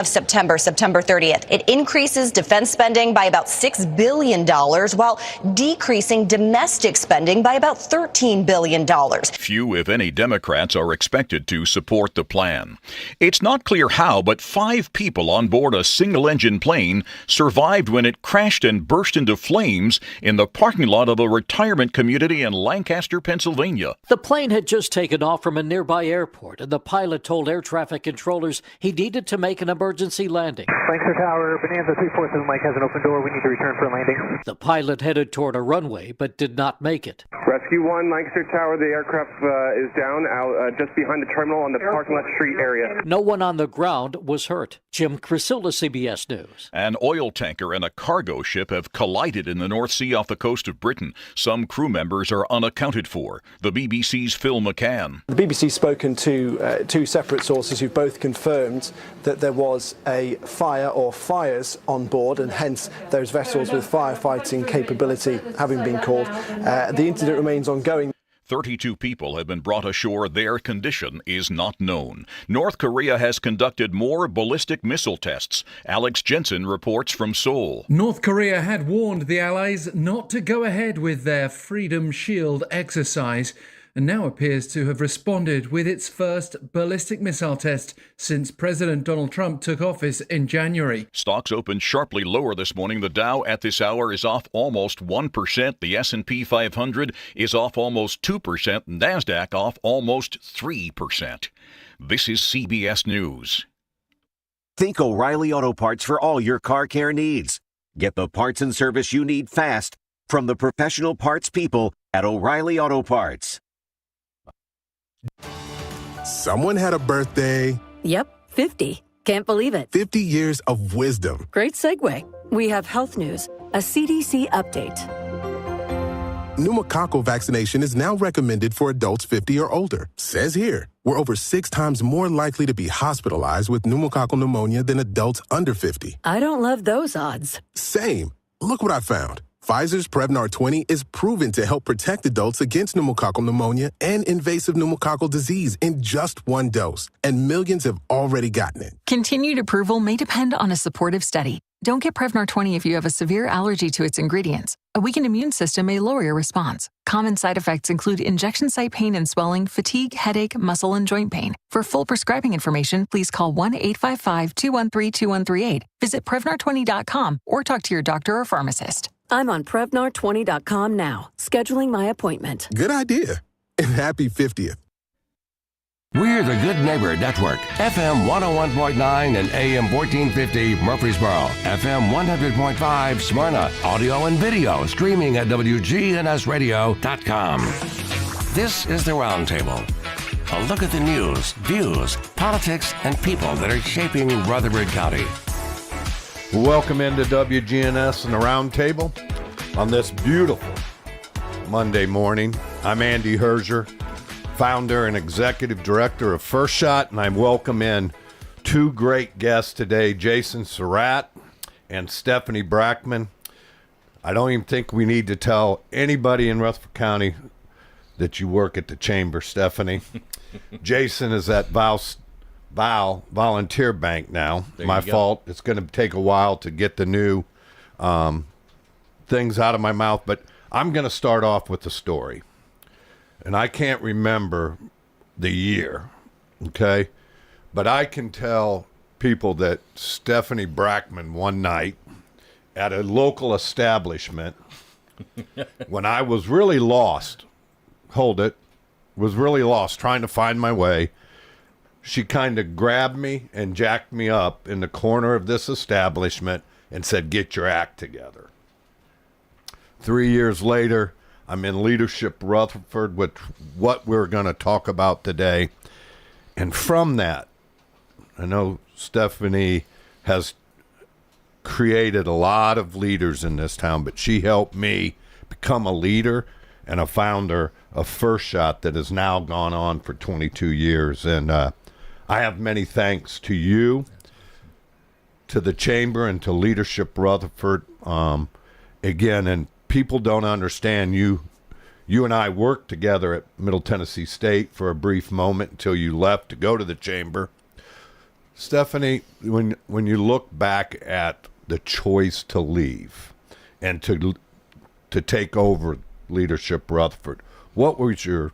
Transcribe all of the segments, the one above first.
of September 30th. It increases defense spending by about $6 billion while decreasing domestic spending by about $13 billion. Few, if any, Democrats are expected to support the plan. It's not clear how, but 5 people on board a single-engine plane survived when it crashed and burst into flames in the parking lot of a retirement community in Lancaster, Pennsylvania. The plane had just taken off from a nearby airport, and the pilot told air traffic controllers he needed to make an emergency landing. Lancaster Tower, Bonanza 347 Mike has an open door. We need to return for a landing. The pilot headed toward a runway, but did not make it. Rescue 1, Lancaster Tower. The aircraft is down out just behind the terminal on the parking lot street area. No one on the ground was hurt. Jim Crisilla, CBS News. An oil tanker and a cargo ship have collided in the North Sea off the coast of Britain. Some crew members are unaccounted for. The BBC's Phil McCann. The BBC's spoken to 2 separate sources who've both confirmed that there was a fire or fires on board, and hence those vessels with firefighting capability having been called. The incident remains ongoing. 32 people have been brought ashore. Their condition is not known. North Korea has conducted more ballistic missile tests. Alex Jensen reports from Seoul. North Korea had warned the Allies not to go ahead with their Freedom Shield exercise, and now appears to have responded with its first ballistic missile test since President Donald Trump took office in January. Stocks opened sharply lower this morning. The Dow at this hour is off almost 1%. The S&P 500 is off almost 2%. NASDAQ off almost 3%. This is CBS News. Think O'Reilly Auto Parts for all your car care needs. Get the parts and service you need fast from the professional parts people at O'Reilly Auto Parts. Someone had a birthday. Yep, 50. Can't believe it. 50 years of wisdom. Great segue. We have health news, a CDC update. Pneumococcal vaccination is now recommended for adults 50 or older. Says here, we're over 6 times more likely to be hospitalized with pneumococcal pneumonia than adults under 50. I don't love those odds. Same. Look what I found. Pfizer's Prevnar 20 is proven to help protect adults against pneumococcal pneumonia and invasive pneumococcal disease in just 1 dose, and millions have already gotten it. Continued approval may depend on a supportive study. Don't get Prevnar 20 if you have a severe allergy to its ingredients. A weakened immune system may lower your response. Common side effects include injection site pain and swelling, fatigue, headache, muscle, and joint pain. For full prescribing information, please call 1-855-213-2138. Visit Prevnar20.com or talk to your doctor or pharmacist. I'm on Prevnar20.com now, scheduling my appointment. Good idea. And happy 50th. We're the Good Neighbor Network, FM 101.9 and AM 1450 Murfreesboro, FM 100.5 Smyrna, audio and video streaming at wgnsradio.com. This is the Roundtable. A look at the news, views, politics, and people that are shaping Rutherford County. Welcome into WGNS and the Roundtable on this beautiful Monday morning. I'm Andy Herzier, founder and executive director of First Shot, and I welcome in 2 great guests today, Jason Surratt and Stephanie Brackman. I don't even think we need to tell anybody in Rutherford County that you work at the Chamber, Stephanie. Jason is at Volunteer Bank now. My fault. It's going to take a while to get the new things out of my mouth, but I'm going to start off with the story. And I can't remember the year, okay? But I can tell people that Stephanie Brackman one night at a local establishment when I was really lost, was really lost trying to find my way, she kind of grabbed me and jacked me up in the corner of this establishment and said, "Get your act together." 3 years later, I'm in Leadership Rutherford with what we're going to talk about today. And from that, I know Stephanie has created a lot of leaders in this town, but she helped me become a leader and a founder of First Shot that has now gone on for 22 years. And I have many thanks to you, to the Chamber, and to Leadership Rutherford. Again, and people don't understand, you and I worked together at Middle Tennessee State for a brief moment until you left to go to the Chamber. Stephanie, when you look back at the choice to leave and to take over leadership Rutherford, what was were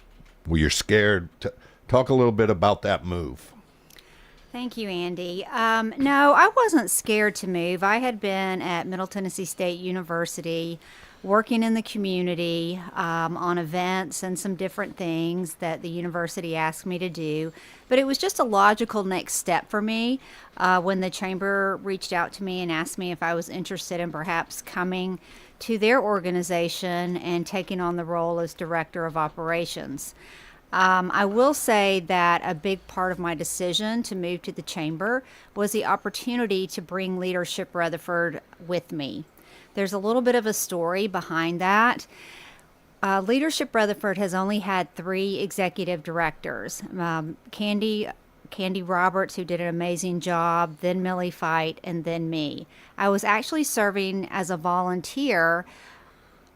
you scared? Talk a little bit about that move. Thank you, Andy. No, I wasn't scared to move. I had been at Middle Tennessee State University working in the community on events and some different things that the university asked me to do. But it was just a logical next step for me when the chamber reached out to me and asked me if I was interested in perhaps coming to their organization and taking on the role as director of operations. I will say that a big part of my decision to move to the chamber was the opportunity to bring Leadership Rutherford with me. There's a little bit of a story behind that. Leadership Rutherford has only had 3 executive directors. Candy Roberts, who did an amazing job, then Millie Fight, and then me. I was actually serving as a volunteer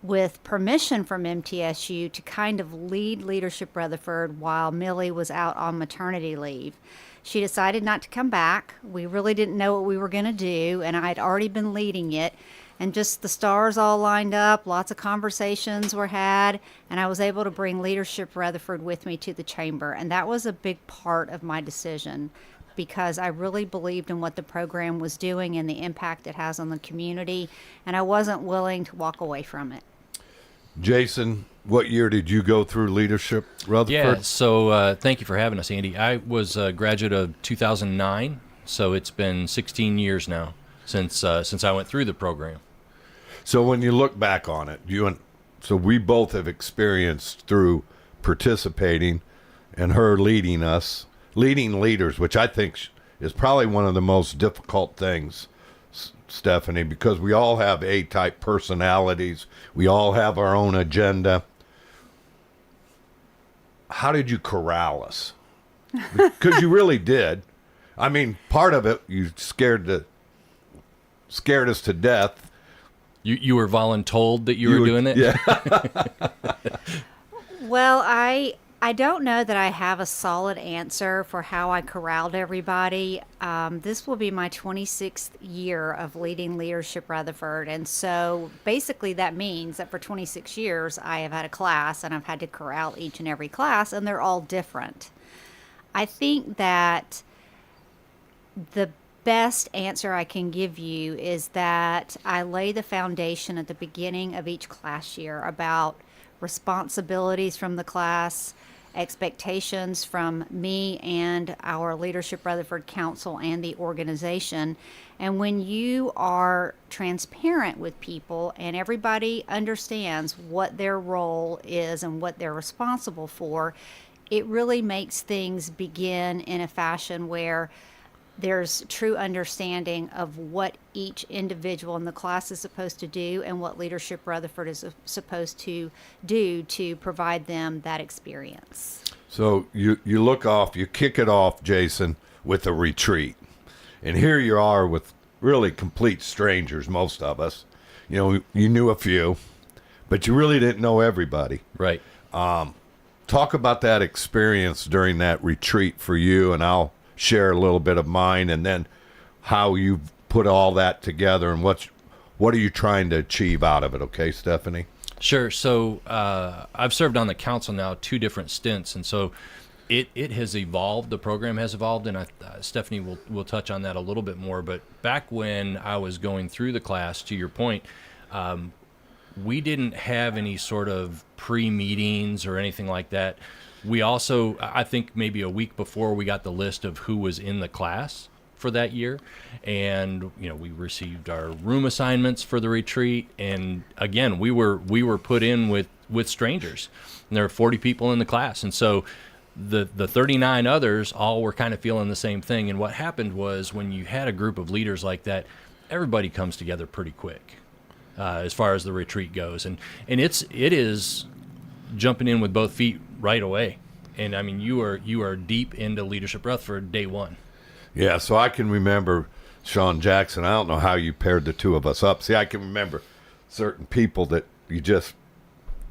with permission from MTSU to kind of lead Leadership Rutherford while Millie was out on maternity leave. She decided not to come back. We really didn't know what we were going to do, and I'd already been leading it. And just the stars all lined up, lots of conversations were had, and I was able to bring Leadership Rutherford with me to the chamber. And that was a big part of my decision because I really believed in what the program was doing and the impact it has on the community, and I wasn't willing to walk away from it. Jason, what year did you go through Leadership Rutherford? Yeah, so thank you for having us, Andy. I was a graduate of 2009, so it's been 16 years now since I went through the program. So when you look back on it, so we both have experienced through participating and her leading leaders, which I think is probably one of the most difficult things, Stephanie, because we all have A-type personalities. We all have our own agenda. How did you corral us? Because you really did. I mean, part of it, you scared us to death. You were voluntold that you were doing it? Yeah. Well, I don't know that I have a solid answer for how I corralled everybody. This will be my 26th year of leading Leadership Rutherford. And so basically that means that for 26 years, I have had a class and I've had to corral each and every class, and they're all different. I think that the best answer I can give you is that I lay the foundation at the beginning of each class year about responsibilities from the class, expectations from me and our Leadership Rutherford Council and the organization. And when you are transparent with people and everybody understands what their role is and what they're responsible for, it really makes things begin in a fashion where there's true understanding of what each individual in the class is supposed to do and what Leadership Rutherford is supposed to do to provide them that experience. So you kick it off, Jason, with a retreat. And here you are with really complete strangers, most of us. You knew a few, but you really didn't know everybody. Right. Talk about that experience during that retreat for you, and I'll share a little bit of mine, and then how you put all that together and what are you trying to achieve out of it, okay, Stephanie? Sure. So I've served on the council now 2 different stints, and so it has evolved. The program has evolved, and Stephanie will touch on that a little bit more. But back when I was going through the class, to your point, we didn't have any sort of pre-meetings or anything like that. We also, I think maybe a week before, we got the list of who was in the class for that year, and we received our room assignments for the retreat. And again, we were put in with strangers, and there were 40 people in the class, and so the 39 others all were kind of feeling the same thing. And what happened was, when you had a group of leaders like that, everybody comes together pretty quick as far as the retreat goes, and it is jumping in with both feet right away. And I mean, you are deep into Leadership Rutherford day one. Yeah, so I can remember Sean Jackson. I don't know how you paired the two of us up. See, I can remember certain people that you just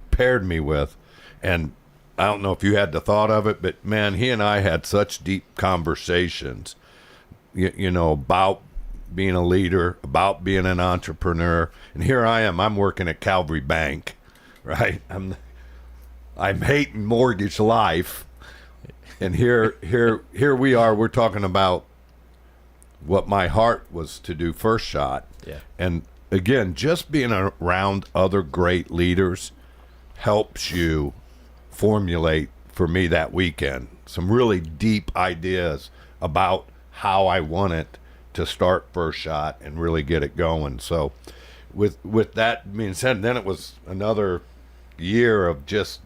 paired me with, and I don't know if you had the thought of it, but man, he and I had such deep conversations about being a leader, about being an entrepreneur. And here I am. I'm working at Calvary Bank, right? I'm hating mortgage life, and here we are. We're talking about what my heart was to do first shot. Yeah. And again, just being around other great leaders helps you formulate, for me that weekend, some really deep ideas about how I want it to start first shot and really get it going. So with that being said, then it was another year of just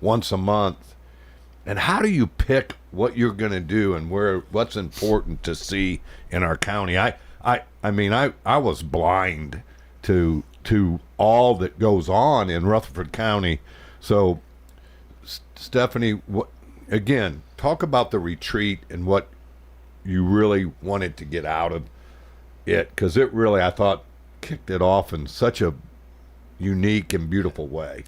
once a month. And how do you pick what you're going to do and what's important to see in our county? I was blind to all that goes on in Rutherford County. So Stephanie, again, talk about the retreat and what you really wanted to get out of it, because it really, I thought, kicked it off in such a unique and beautiful way.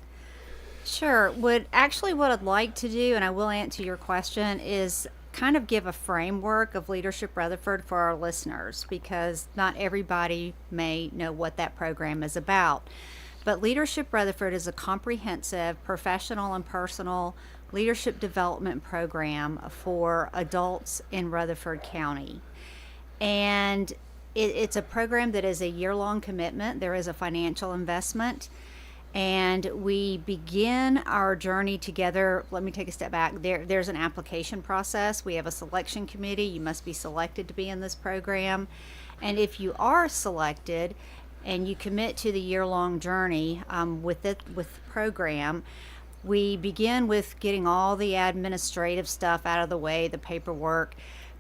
Sure. What I'd like to do, and I will answer your question, is kind of give a framework of Leadership Rutherford for our listeners, because not everybody may know what that program is about. But Leadership Rutherford is a comprehensive professional and personal leadership development program for adults in Rutherford County. And it's a program that is a year-long commitment. There is a financial investment. And we begin our journey together. Let me take a step back. There's an application process. We have a selection committee. You must be selected to be in this program. And if you are selected and you commit to the year-long journey with the program, we begin with getting all the administrative stuff out of the way, the paperwork.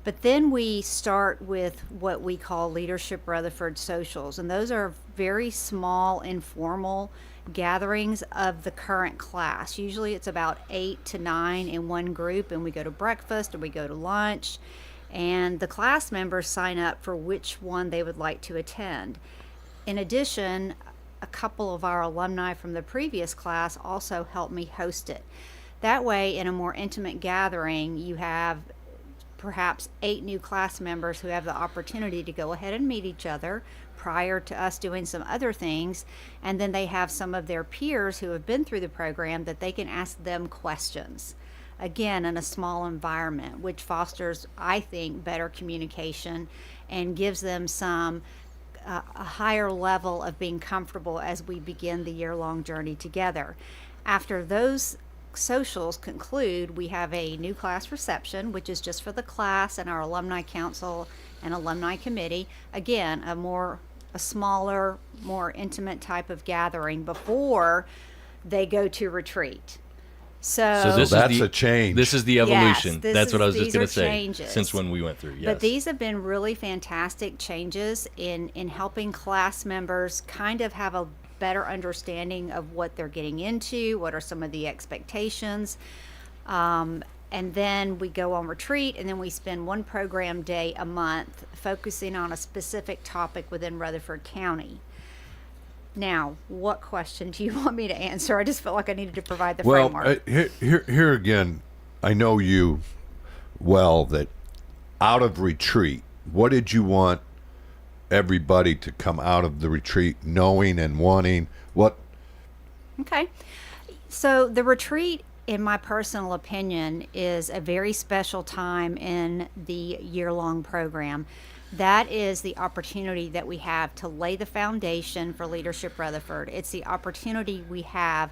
But then we start with what we call Leadership Rutherford Socials. And those are very small, informal gatherings of the current class. Usually it's about 8 to 9 in one group, and we go to breakfast or we go to lunch, and the class members sign up for which one they would like to attend. In addition, a couple of our alumni from the previous class also help me host it. That way, in a more intimate gathering, you have perhaps 8 new class members who have the opportunity to go ahead and meet each other prior to us doing some other things, and then they have some of their peers who have been through the program that they can ask them questions, again in a small environment, which fosters, I think, better communication and gives them some a higher level of being comfortable as we begin the year-long journey together. After those socials conclude, we have a new class reception, which is just for the class and our alumni council and alumni committee. Again, a smaller, more intimate type of gathering before they go to retreat. So that's a change. This is the evolution. Yes, that's what I was just going to say. Changes. Since when we went through, yes. But these have been really fantastic changes in helping class members kind of have a better understanding of what they're getting into, what are some of the expectations. And then we go on retreat, and then we spend one program day a month focusing on a specific topic within Rutherford County. Now, what question do you want me to answer? I just felt like I needed to provide the framework. Here again, I know you well, that out of retreat, what did you want everybody to come out of the retreat knowing and wanting? What? Okay. So the retreat, in my personal opinion, is a very special time in the year-long program. That is the opportunity that we have to lay the foundation for Leadership Rutherford. It's the opportunity we have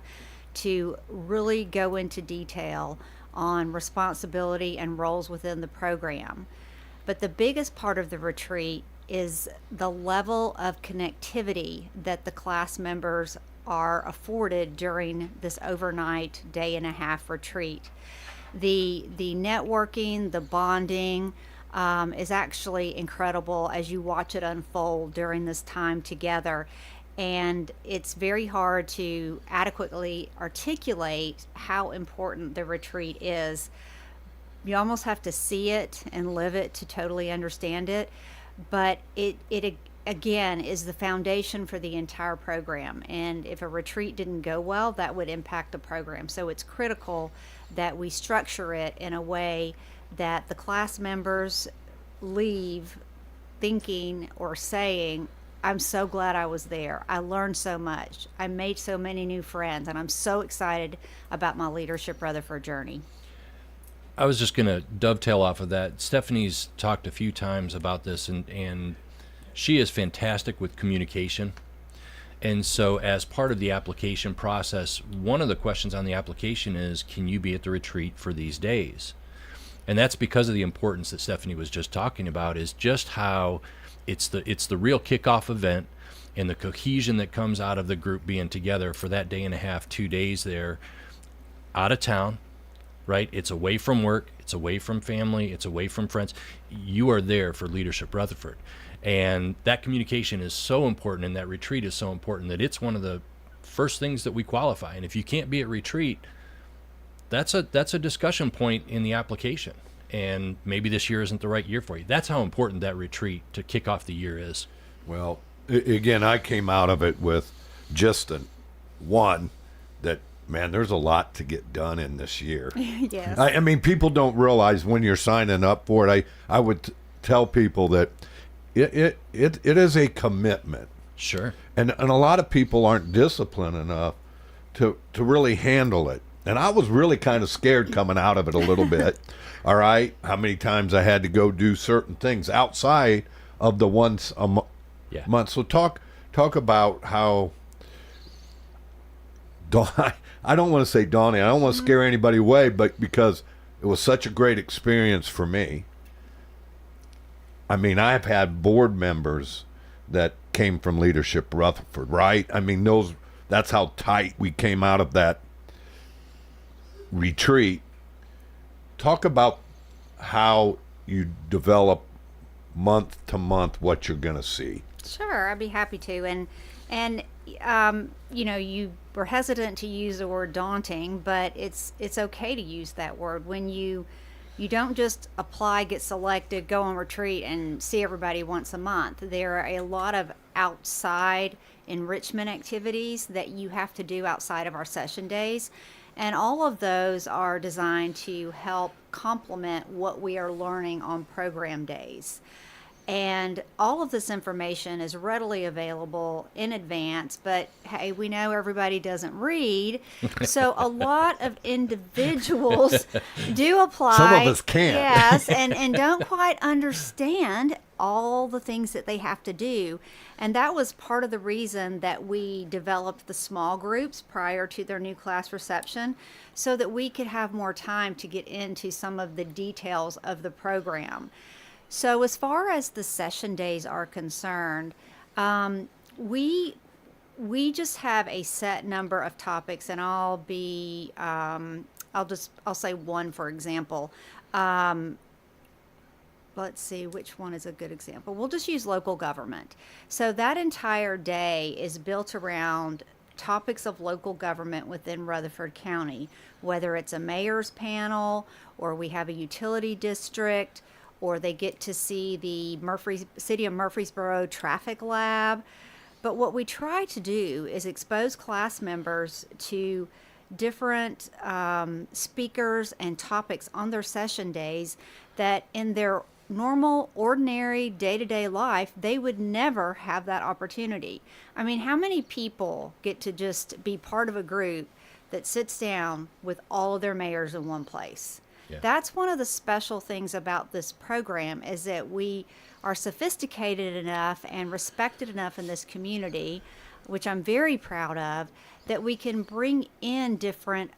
to really go into detail on responsibility and roles within the program. But the biggest part of the retreat is the level of connectivity that the class members are afforded during this overnight day-and-a-half retreat. The networking, the bonding is actually incredible as you watch it unfold during this time together. And it's very hard to adequately articulate how important the retreat is. You almost have to see it and live it to totally understand it. But it again is the foundation for the entire program. And if a retreat didn't go well, that would impact the program. So it's critical that we structure it in a way that the class members leave thinking or saying, I'm so glad I was there. I learned so much. I made so many new friends, and I'm so excited about my Leadership Rutherford journey. I was just going to dovetail off of that. Stephanie's talked a few times about this, and she is fantastic with communication. And so as part of the application process, one of the questions on the application is, can you be at the retreat for these days? And that's because of the importance that Stephanie was just talking about, is just how it's the real kickoff event and the cohesion that comes out of the group being together for that day and a half, 2 days there, out of town, right? It's away from work, it's away from family, it's away from friends. You are there for Leadership Rutherford. And that communication is so important, and that retreat is so important, that it's one of the first things that we qualify. And if you can't be at retreat, that's a discussion point in the application. And maybe this year isn't the right year for you. That's how important that retreat to kick off the year is. Well, again, I came out of it with just one that, man, there's a lot to get done in this year. Yes. I mean, people don't realize when you're signing up for it. I would tell people that it is a commitment. Sure. And a lot of people aren't disciplined enough to really handle it. And I was really kind of scared coming out of it a little bit. All right, how many times I had to go do certain things outside of the once a month. So talk about how I don't want to say daunting. I don't want to scare anybody away, but because it was such a great experience for me. I mean, I've had board members that came from Leadership Rutherford, right? I mean, that's how tight we came out of that retreat. Talk about how you develop month to month what you're going to see. Sure, I'd be happy to. And you were hesitant to use the word daunting, but it's okay to use that word when you don't just apply, get selected, go on retreat, and see everybody once a month. There are a lot of outside enrichment activities that you have to do outside of our session days. And all of those are designed to help complement what we are learning on program days. And all of this information is readily available in advance, but hey, we know everybody doesn't read. So a lot of individuals do apply. Some of us can't. Yes, and don't quite understand all the things that they have to do. And that was part of the reason that we developed the small groups prior to their new class reception, so that we could have more time to get into some of the details of the program. So as far as the session days are concerned, we just have a set number of topics, and I'll say one, for example. Let's see, which one is a good example? We'll just use local government. So that entire day is built around topics of local government within Rutherford County, whether it's a mayor's panel, or we have a utility district, or they get to see the City of Murfreesboro Traffic Lab. But what we try to do is expose class members to different speakers and topics on their session days that in their normal, ordinary, day-to-day life, they would never have that opportunity. I mean, how many people get to just be part of a group that sits down with all of their mayors in one place? Yeah. That's one of the special things about this program, is that we are sophisticated enough and respected enough in this community, which I'm very proud of, that we can bring in different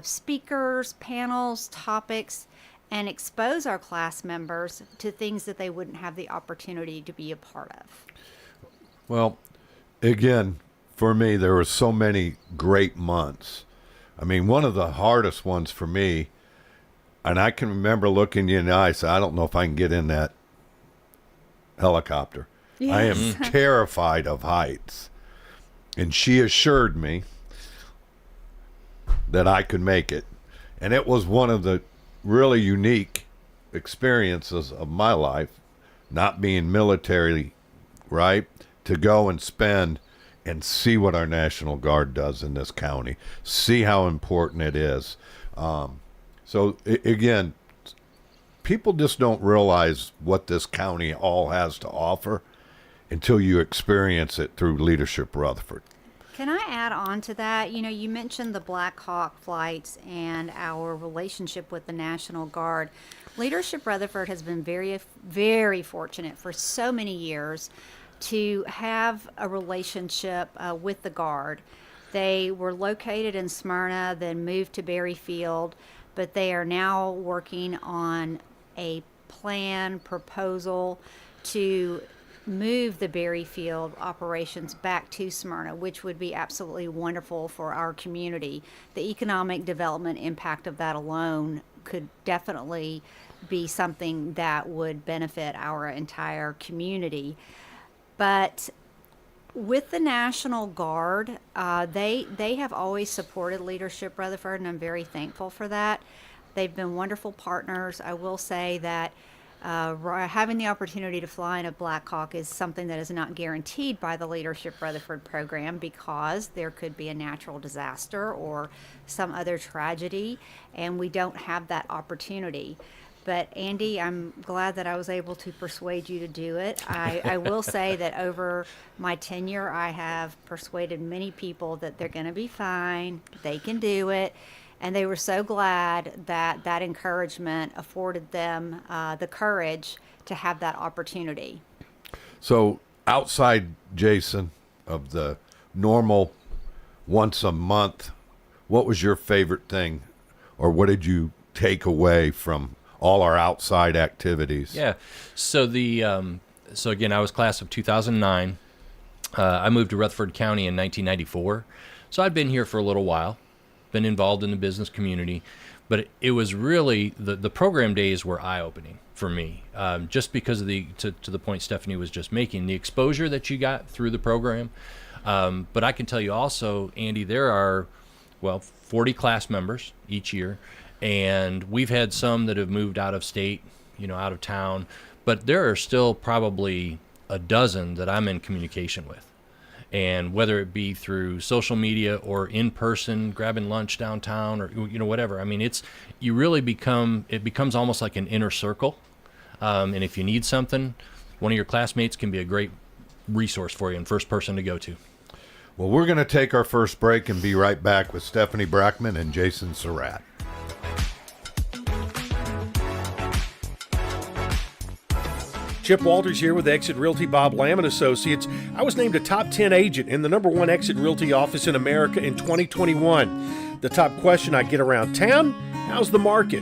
speakers, panels, topics, and expose our class members to things that they wouldn't have the opportunity to be a part of. Well, again, for me, there were so many great months. I mean, one of the hardest ones for me, and I can remember looking you in the eye, so I don't know if I can get in that helicopter. Yes. I am terrified of heights. And she assured me that I could make it. And it was one of the really unique experiences of my life, not being military, right, to go and spend and see what our National Guard does in this county, see how important it is. So again, people just don't realize what this county all has to offer until you experience it through Leadership Rutherford. Can I add on to that? You know, you mentioned the Black Hawk flights and our relationship with the National Guard. Leadership Rutherford has been very, very fortunate for so many years to have a relationship with the Guard. They were located in Smyrna, then moved to Berryfield, but they are now working on a proposal to move the Berryfield operations back to Smyrna, which would be absolutely wonderful for our community. The economic development impact of that alone could definitely be something that would benefit our entire community. But with the National Guard, they have always supported Leadership Rutherford, and I'm very thankful for that. They've been wonderful partners. I will say that having the opportunity to fly in a Black Hawk is something that is not guaranteed by the Leadership Rutherford program, because there could be a natural disaster or some other tragedy, and we don't have that opportunity. But Andy, I'm glad that I was able to persuade you to do it. I will say that over my tenure, I have persuaded many people that they're going to be fine, they can do it. And they were so glad that that encouragement afforded them the courage to have that opportunity. So outside, Jason, of the normal once a month, what was your favorite thing, or what did you take away from all our outside activities? Yeah. So so again, I was class of 2009. I moved to Rutherford County in 1994. So I'd been here for a little while, been involved in the business community, but it was really the program days were eye-opening for me, just because of to the point Stephanie was just making, the exposure that you got through the program. But I can tell you also, Andy, there are 40 class members each year, and we've had some that have moved out of state, out of town, but there are still probably a dozen that I'm in communication with. And whether it be through social media or in person, grabbing lunch downtown, or whatever. I mean, it becomes almost like an inner circle. And if you need something, one of your classmates can be a great resource for you and first person to go to. Well, we're going to take our first break and be right back with Stephanie Brackman and Jason Surratt. Chip Walters here with Exit Realty Bob Lamb & Associates. I was named a top 10 agent in the #1 Exit Realty office in America in 2021. The top question I get around town, how's the market?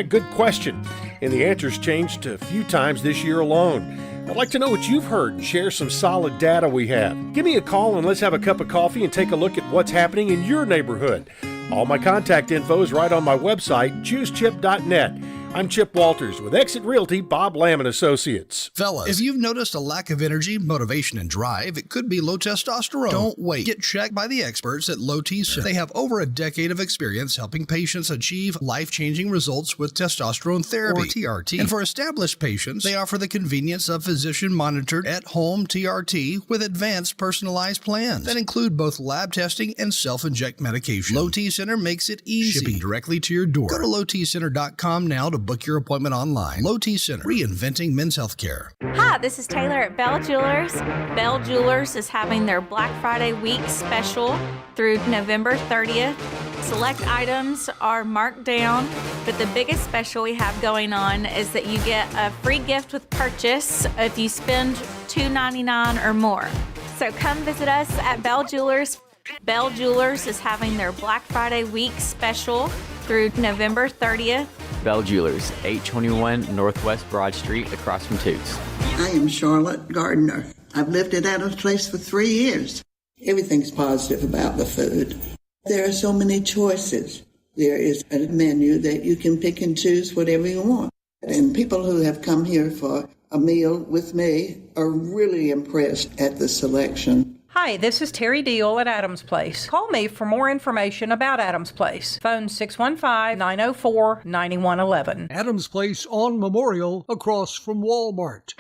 Good question. And the answer's changed a few times this year alone. I'd like to know what you've heard and share some solid data we have. Give me a call and let's have a cup of coffee and take a look at what's happening in your neighborhood. All my contact info is right on my website, choosechip.net. I'm Chip Walters with Exit Realty Bob Lamb & Associates. Fellas, if you've noticed a lack of energy, motivation, and drive, it could be low testosterone. Don't wait. Get checked by the experts at Low T Center. They have over a decade of experience helping patients achieve life-changing results with testosterone therapy, or TRT. And for established patients, they offer the convenience of physician-monitored at-home TRT with advanced personalized plans that include both lab testing and self-inject medication. Low T Center makes it easy, shipping directly to your door. Go to lowtcenter.com now to book your appointment online. Low T Center, reinventing men's health care. Hi, this is Taylor at Bell Jewelers. Bell Jewelers is having their Black Friday week special through November 30th. Select items are marked down, but the biggest special we have going on is that you get a free gift with purchase if you spend $2.99 or more. So come visit us at Bell Jewelers. Bell Jewelers is having their Black Friday week special through November 30th. Bell Jewelers, 821 Northwest Broad Street, across from Toots. I am Charlotte Gardner. I've lived at Adams Place for 3 years. Everything's positive about the food. There are so many choices. There is a menu that you can pick and choose whatever you want. And people who have come here for a meal with me are really impressed at the selection. Hi, this is Terry Deal at Adams Place. Call me for more information about Adams Place. Phone 615-904-9111. Adams Place on Memorial, across from Walmart.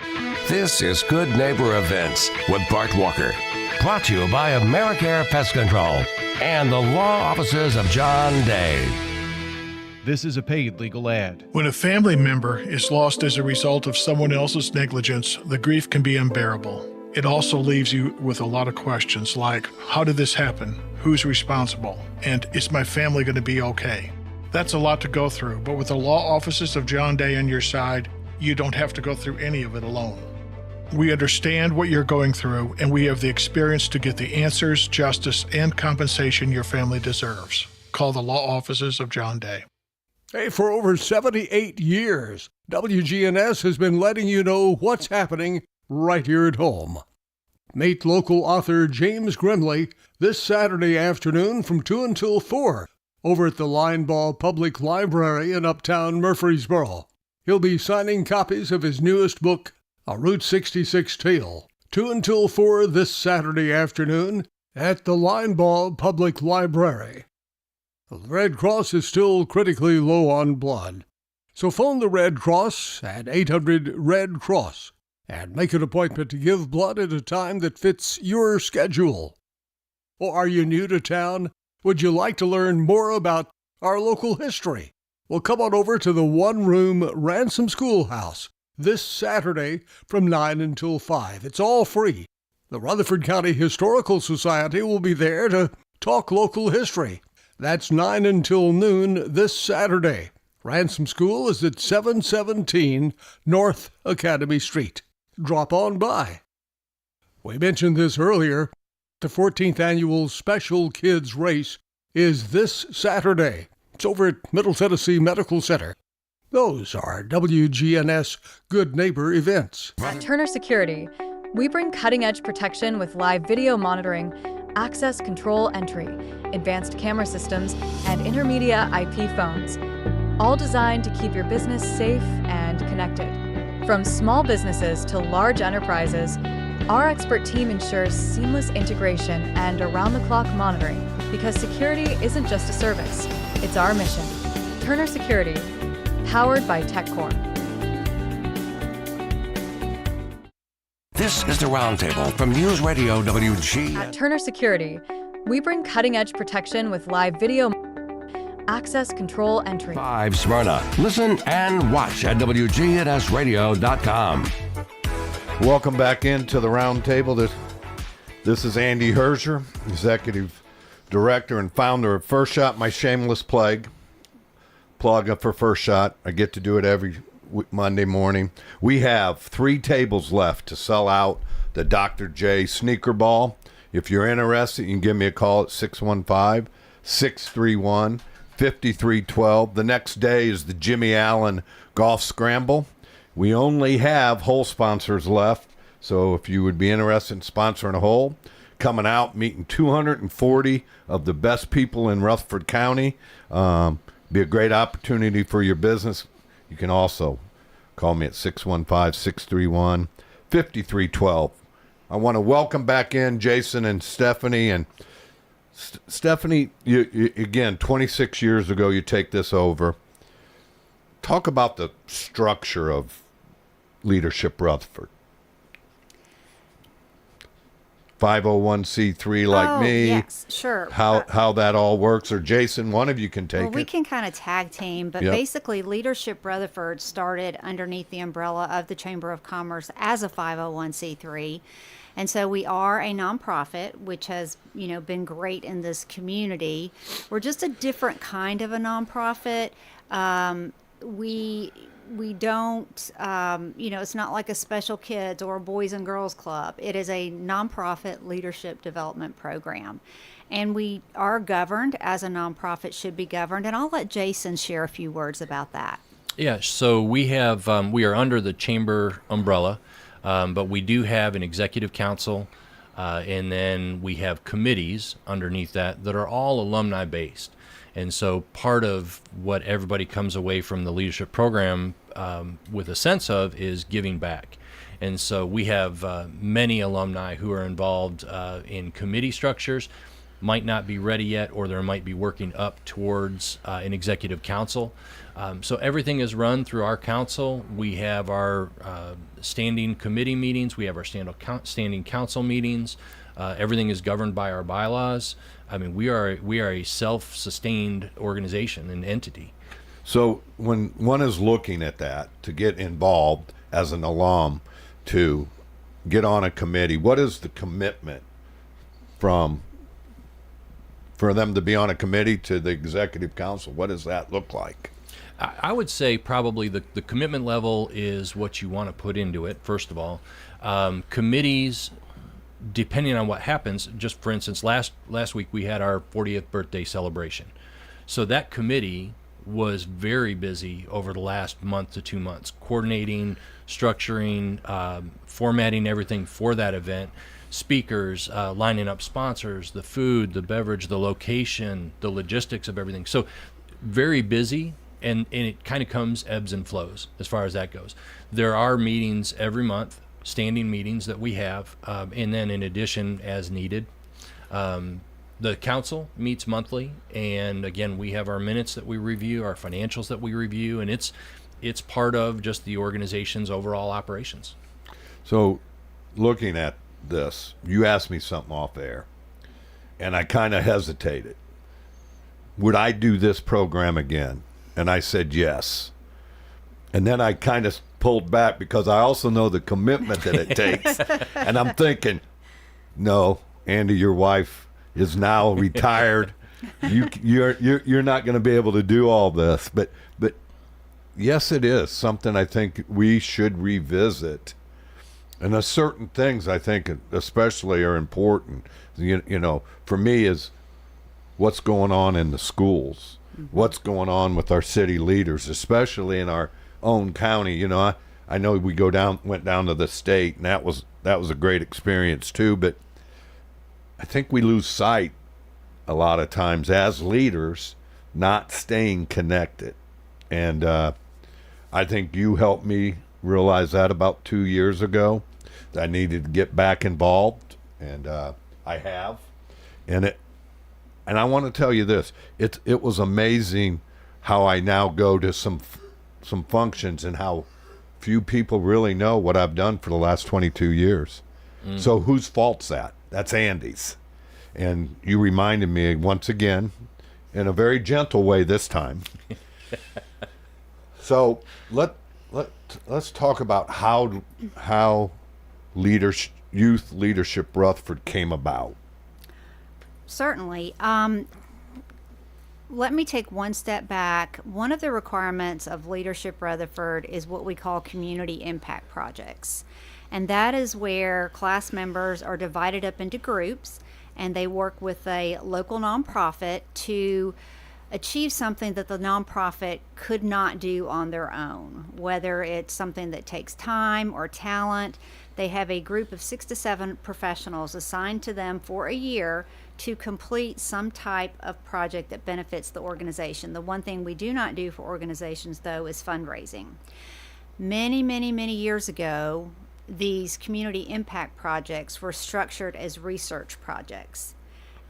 This is Good Neighbor Events with Bart Walker. Brought to you by AmeriCare Pest Control and the law offices of John Day. This is a paid legal ad. When a family member is lost as a result of someone else's negligence, the grief can be unbearable. It also leaves you with a lot of questions like, how did this happen? Who's responsible? And is my family going to be okay? That's a lot to go through, but with the law offices of John Day on your side, you don't have to go through any of it alone. We understand what you're going through, and we have the experience to get the answers, justice, and compensation your family deserves. Call the law offices of John Day. Hey, for over 78 years, WGNS has been letting you know what's happening right here at home. Meet local author James Grimley this Saturday afternoon from 2 until 4 over at the Linebaugh Public Library in Uptown Murfreesboro. He'll be signing copies of his newest book, A Route 66 Tale, 2 until 4 this Saturday afternoon at the Linebaugh Public Library. The Red Cross is still critically low on blood, so phone the Red Cross at 800-RED-CROSS and make an appointment to give blood at a time that fits your schedule. Or are you new to town? Would you like to learn more about our local history? Well, come on over to the one-room Ransom Schoolhouse this Saturday from 9 until 5. It's all free. The Rutherford County Historical Society will be there to talk local history. That's 9 until noon this Saturday. Ransom School is at 717 North Academy Street. Drop on by. We mentioned this earlier. The 14th Annual Special Kids Race is this Saturday. It's over at Middle Tennessee Medical Center. Those are WGNS Good Neighbor events. At Turner Security, we bring cutting-edge protection with live video monitoring, access control entry, advanced camera systems, and intermedia IP phones, all designed to keep your business safe and connected. From small businesses to large enterprises, our expert team ensures seamless integration and around-the-clock monitoring because security isn't just a service, it's our mission. Turner Security, powered by TechCore. This is the Roundtable from News Radio WG. At Turner Security, we bring cutting-edge protection with live video, access control entry. 5 Smyrna. Listen and watch at wgnsradio.com. Welcome back into the Roundtable. This is Andy Herzer, Executive Director and founder of First Shot, my shameless plug for First Shot. I get to do it every Monday morning. We have 3 tables left to sell out the Dr. J Sneaker Ball. If you're interested, you can give me a call at 615-631-5312. The next day is the Jimmy Allen Golf Scramble. We only have hole sponsors left, so if you would be interested in sponsoring a hole, coming out, meeting 240 of the best people in Rutherford County, be a great opportunity for your business. You can also call me at 615-631-5312. I want to welcome back in Jason and Stephanie. And Stephanie, you again, 26 years ago, you take this over. Talk about the structure of Leadership Rutherford. 501c3 like me. Yes, sure. How that all works, or Jason, one of you can take it. Well, we can kind of tag team, but basically Leadership Rutherford started underneath the umbrella of the Chamber of Commerce as a 501c3. And so we are a nonprofit, which has, been great in this community. We're just a different kind of a nonprofit. We don't, it's not like a special kids or a boys and girls club. It is a nonprofit leadership development program. And we are governed as a nonprofit should be governed. And I'll let Jason share a few words about that. Yeah, so we have, we are under the chamber umbrella, but we do have an executive council, and then we have committees underneath that are all alumni based. And so part of what everybody comes away from the leadership program with a sense of is giving back. And so we have many alumni who are involved in committee structures, might not be ready yet, or they might be working up towards an executive council. So everything is run through our council. We have our standing committee meetings. We have our standing council meetings. Everything is governed by our bylaws. I mean, we are a self-sustained organization and entity. So when one is looking at that, to get involved as an alum, to get on a committee, what is the commitment for them to be on a committee to the executive council? What does that look like? I would say probably the commitment level is what you want to put into it, first of all. Committees, depending on what happens, just for instance, last week we had our 40th birthday celebration. So that committee was very busy over the last month to 2 months, coordinating, structuring, formatting everything for that event, speakers, lining up sponsors, the food, the beverage, the location, the logistics of everything. So very busy, and it kind of comes ebbs and flows as far as that goes. There are meetings every month, standing meetings that we have, and then in addition, as needed. The council meets monthly, and again, we have our minutes that we review, our financials that we review, and it's part of just the organization's overall operations. So looking at this, you asked me something off air, and I kind of hesitated. Would I do this program again? And I said yes. And then I kind of pulled back because I also know the commitment that it takes. And I'm thinking, no, Andy, your wife is now retired. You're not going to be able to do all this. But yes, it is something I think we should revisit. And there's certain things I think especially are important. You know, for me is what's going on in the schools. What's going on with our city leaders, especially in our own county. You know, I know we went down to the state, and that was a great experience too. But I think we lose sight a lot of times as leaders, not staying connected. And I think you helped me realize that about 2 years ago, that I needed to get back involved, and I have. And I want to tell you this, it was amazing how I now go to some functions and how few people really know what I've done for the last 22 years. So whose fault's that? That's Andy's. And you reminded me once again, in a very gentle way this time. So let's talk about how Youth Leadership Rutherford came about. Certainly. Let me take one step back. One of the requirements of Leadership Rutherford is what we call community impact projects. And that is where class members are divided up into groups, and they work with a local nonprofit to achieve something that the nonprofit could not do on their own, whether it's something that takes time or talent. They have a group of 6 to 7 professionals assigned to them for a year to complete some type of project that benefits the organization. The one thing we do not do for organizations, though, is fundraising. Many, many, many years ago, these community impact projects were structured as research projects.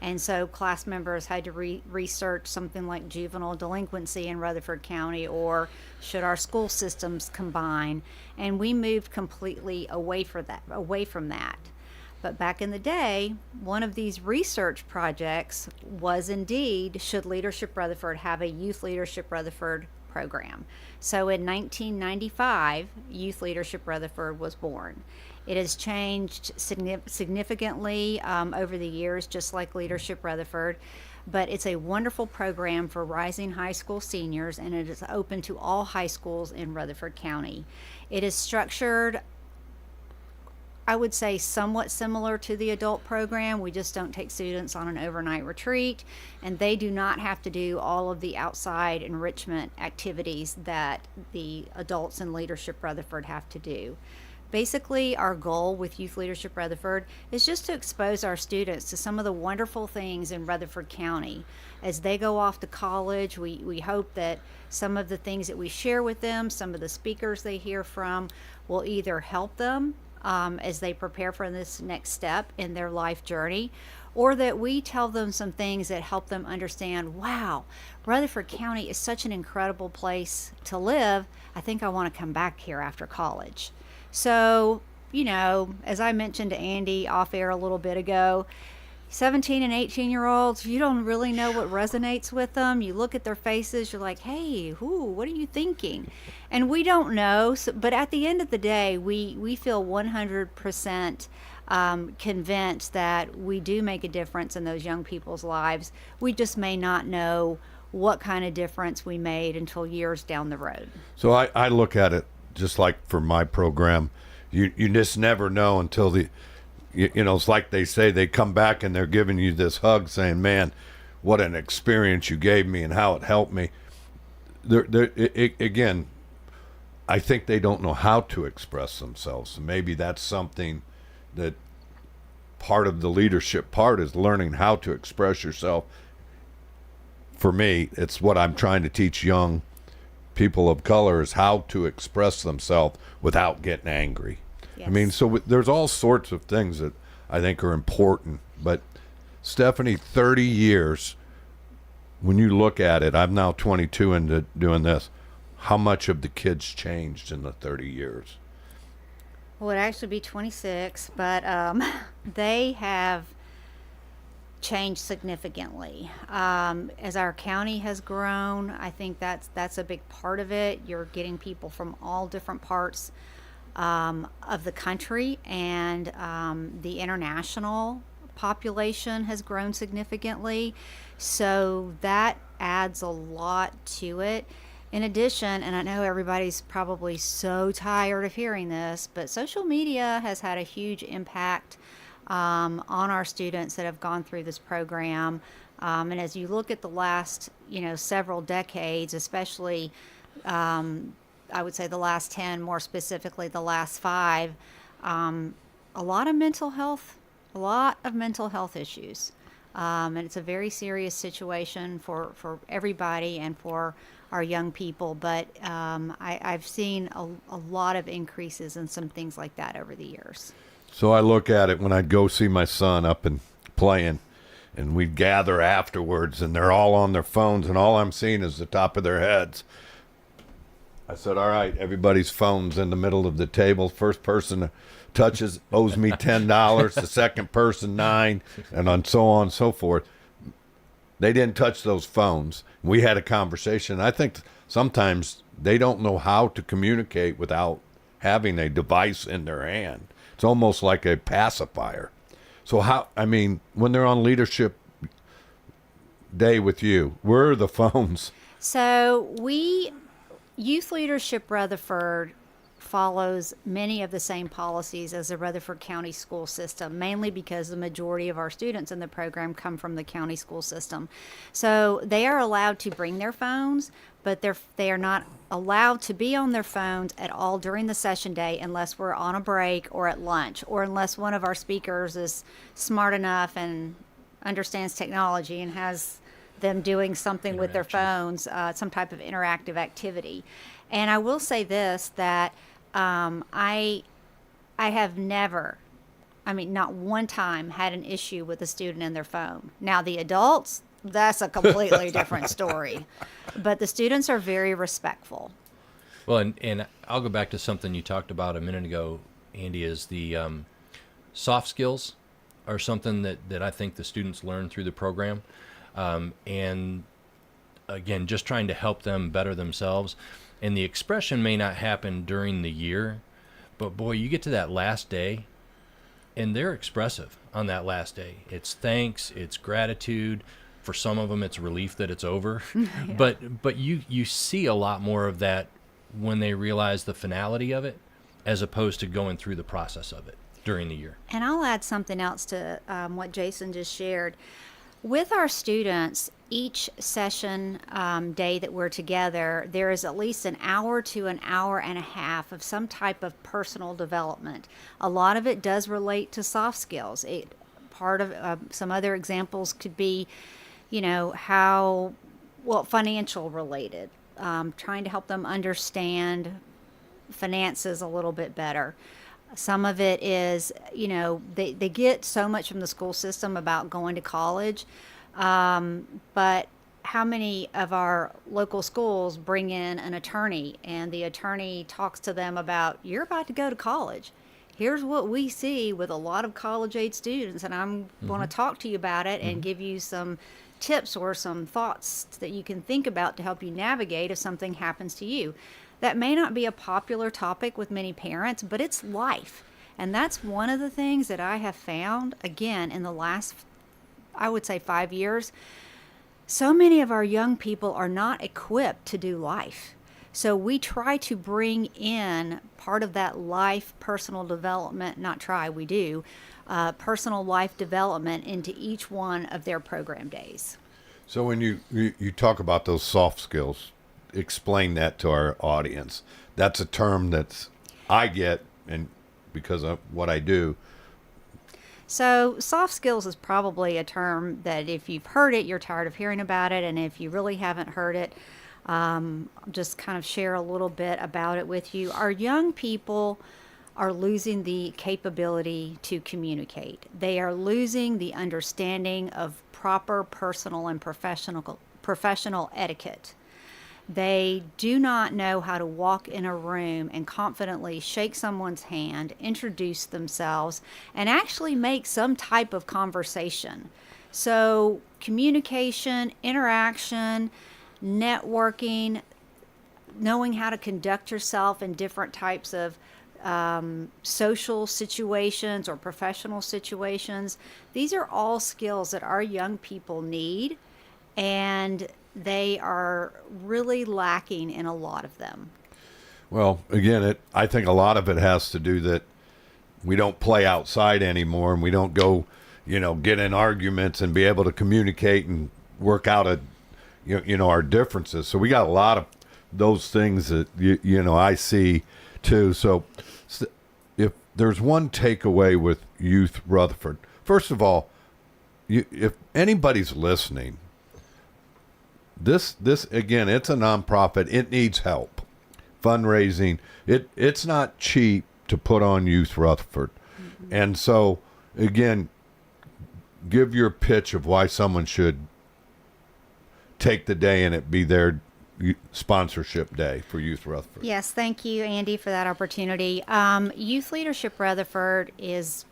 And so class members had to research something like juvenile delinquency in Rutherford County, or should our school systems combine? And we moved completely away from that. But back in the day, one of these research projects was indeed, should Leadership Rutherford have a Youth Leadership Rutherford program? So in 1995, Youth Leadership Rutherford was born. It has changed significantly over the years, just like Leadership Rutherford, but it's a wonderful program for rising high school seniors, and it is open to all high schools in Rutherford County. It is structured, I would say, somewhat similar to the adult program. We just don't take students on an overnight retreat, and they do not have to do all of the outside enrichment activities that the adults in Leadership Rutherford have to do. Basically, our goal with Youth Leadership Rutherford is just to expose our students to some of the wonderful things in Rutherford County. As they go off to college, we hope that some of the things that we share with them, some of the speakers they hear from, will either help them as they prepare for this next step in their life journey, or that we tell them some things that help them understand, wow, Rutherford County is such an incredible place to live. I think I want to come back here after college. So, you know, as I mentioned to Andy off air a little bit ago, 17 and 18-year-olds, you don't really know what resonates with them. You look at their faces, you're like, hey, what are you thinking? And we don't know, but at the end of the day, we feel 100% convinced that we do make a difference in those young people's lives. We just may not know what kind of difference we made until years down the road. So I look at it just like for my program, you just never know until it's like they say, they come back and they're giving you this hug saying, man, what an experience you gave me and how it helped me. Again, I think they don't know how to express themselves. So maybe that's something that part of the leadership part is learning how to express yourself. For me, it's what I'm trying to teach young people of color is how to express themselves without getting angry. Yes. I mean, so there's all sorts of things that I think are important. But Stephanie, 30 years, when you look at it, I'm now 22 into doing this. How much have the kids changed in the 30 years? Well, it'd actually be 26, but they have changed significantly. As our county has grown, I think that's a big part of it. You're getting people from all different parts of the country, and the international population has grown significantly. So that adds a lot to it. In addition, and I know everybody's probably so tired of hearing this, but social media has had a huge impact on our students that have gone through this program. And as you look at the last, several decades, especially, I would say the last 10, more specifically the last 5, a lot of mental health issues. And it's a very serious situation for everybody and for our young people. But I've seen a lot of increases in some things like that over the years. So I look at it when I'd go see my son up and playing, and we'd gather afterwards, and they're all on their phones, and all I'm seeing is the top of their heads. I said, all right, everybody's phone's in the middle of the table. First person touches owes me $10, the second person $9, and so on and so forth. They didn't touch those phones. We had a conversation. I think sometimes they don't know how to communicate without having a device in their hand. It's almost like a pacifier. So when they're on leadership day with you, where are the phones? So Youth Leadership Rutherford follows many of the same policies as the Rutherford County school system, mainly because the majority of our students in the program come from the county school system. So they are allowed to bring their phones, but they are not allowed to be on their phones at all during the session day unless we're on a break or at lunch, or unless one of our speakers is smart enough and understands technology and has them doing something with their phones, some type of interactive activity. And I will say this, that I have never, not one time had an issue with a student and their phone. Now the adults, that's a completely different story. But the students are very respectful. Well, and I'll go back to something you talked about a minute ago, Andy, is the soft skills are something that I think the students learn through the program. And again, just trying to help them better themselves. And the expression may not happen during the year, but boy, you get to that last day, and they're expressive on that last day. It's thanks, it's gratitude. For some of them, it's relief that it's over. Yeah. But you see a lot more of that when they realize the finality of it, as opposed to going through the process of it during the year. And I'll add something else to what Jason just shared. With our students, each session day that we're together, there is at least an hour to an hour and a half of some type of personal development. A lot of it does relate to soft skills. Part of some other examples could be, financial related, trying to help them understand finances a little bit better. Some of it is, they get so much from the school system about going to college, but how many of our local schools bring in an attorney, and the attorney talks to them about, you're about to go to college. here's what we see with a lot of college-age students, and I'm going to talk to you about it and give you some tips or some thoughts that you can think about to help you navigate if something happens to you. That may not be a popular topic with many parents, but it's life. And that's one of the things that I have found, again, in the last, I would say, 5 years. So many of our young people are not equipped to do life. So we try to bring in part of that life personal development, we do, personal life development into each one of their program days. So when you talk about those soft skills, explain that to our audience. That's a term that's I get, and because of what I do. So soft skills is probably a term that if you've heard it, you're tired of hearing about it. And if you really haven't heard it, just kind of share a little bit about it with you. Our young people are losing the capability to communicate. They are losing the understanding of proper personal and professional etiquette. They do not know how to walk in a room and confidently shake someone's hand, introduce themselves, and actually make some type of conversation. So communication, interaction, networking, knowing how to conduct yourself in different types of social situations or professional situations. These are all skills that our young people need, and they are really lacking in a lot of them. Well, again, I think a lot of it has to do that we don't play outside anymore, and we don't go, get in arguments and be able to communicate and work out our differences. So we got a lot of those things that I see too. So if there's one takeaway with Youth Rutherford, first of all, if anybody's listening, this again, it's a nonprofit. It needs help. Fundraising. It's not cheap to put on Youth Rutherford. Mm-hmm. And so, again, give your pitch of why someone should take the day and it be their sponsorship day for Youth Rutherford. Yes, thank you, Andy, for that opportunity. Youth Leadership Rutherford is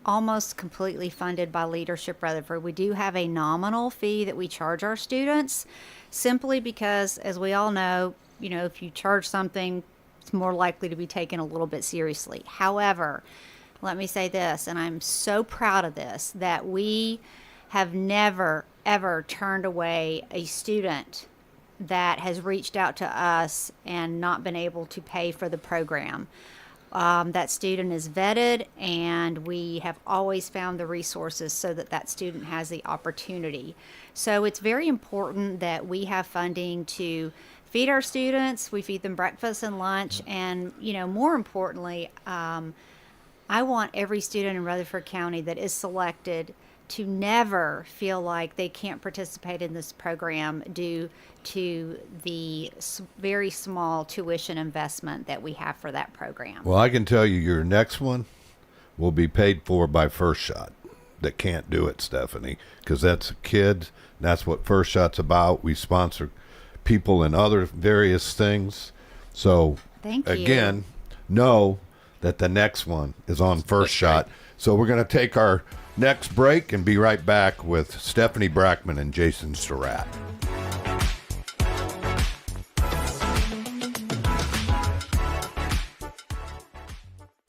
almost completely funded by Leadership Rutherford. We do have a nominal fee that we charge our students, simply because, as we all know, if you charge something, it's more likely to be taken a little bit seriously. However, let me say this, and I'm so proud of this, that we have never, ever turned away a student that has reached out to us and not been able to pay for the program. That student is vetted, and we have always found the resources so that student has the opportunity. So it's very important that we have funding to feed our students. We feed them breakfast and lunch, and more importantly, I want every student in Rutherford County that is selected to never feel like they can't participate in this program due to the very small tuition investment that we have for that program. Well, I can tell you your next one will be paid for by First Shot that can't do it, Stephanie, because that's kids. That's what First Shot's about. We sponsor people in other various things. So, thank you. Again, know that the next one is on First Shot. Right. So we're going to take our next break and be right back with Stephanie Brackman and Jason Surratt.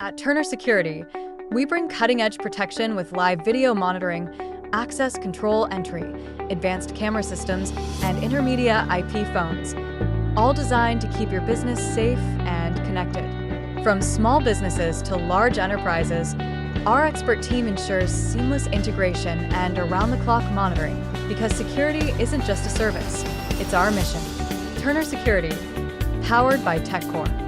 At Turner Security, we bring cutting-edge protection with live video monitoring, access control entry, advanced camera systems, and intermedia IP phones, all designed to keep your business safe and connected. From small businesses to large enterprises, our expert team ensures seamless integration and around-the-clock monitoring, because security isn't just a service, it's our mission. Turner Security, powered by TechCore.